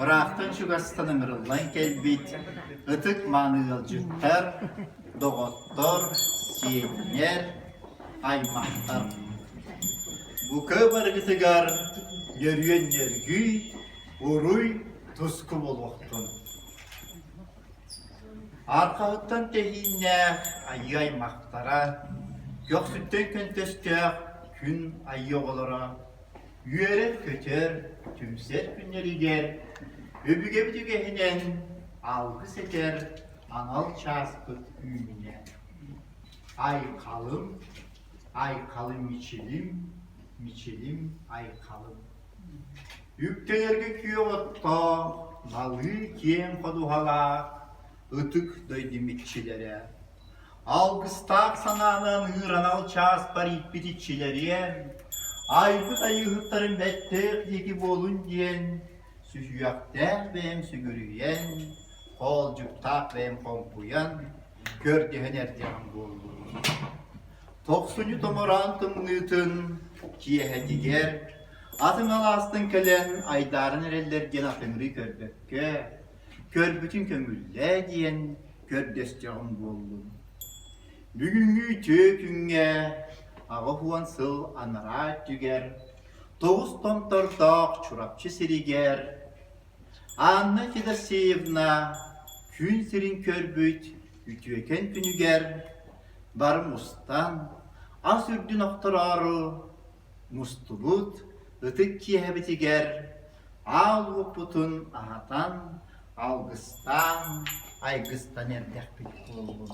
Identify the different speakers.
Speaker 1: Bıraktın şu gazetanın ırıllan kelbit, ıtık manıyılcıklar, doğuttor, siyeler, aymahtar. Bu kıbar gıtıgar, yürüyen yergü, uruy, tuzku boluktun. Arkalıktan tehinne, ayı aymaktara, yok sütten köntöstüğü, gün ayı olara, yüyerek köter, tümser günleri ger, öbüge bütügehinen, algı seter, anal çaspıt ümine. Ay kalım miçilim, miçilim ay kalım. Yüktelerge küye otta, malı kiyen koduhala, ıtık daydı mitçilere. Algıstak sananın hıranal ças parit bititçilere. Aybı dayı hırtların bettek yeki bolun diyen, sühüyakter benim sügürüyen, kolcuktak benim kompuyan, gör dehener diyan boldu. Toksuncu tomorantım nıtın, kiye hetiger, atın alastın kelen, aydarın ereller genafemri körbökke, kör bütün kömülle diyen, kör descağım boldu. Bugünkü tökünge, ağa huvansıl anara tüger, toğuz tomtordaq çurapçı siriger, anna kida sevna, kün sirin körbüt, ütüyeken tünüger, barım ustan, as ürdün aktararı, mustulut, ıtık kiyebetiger, al vuputun ahatan, algıstan, aygıstan erdek bit oldu.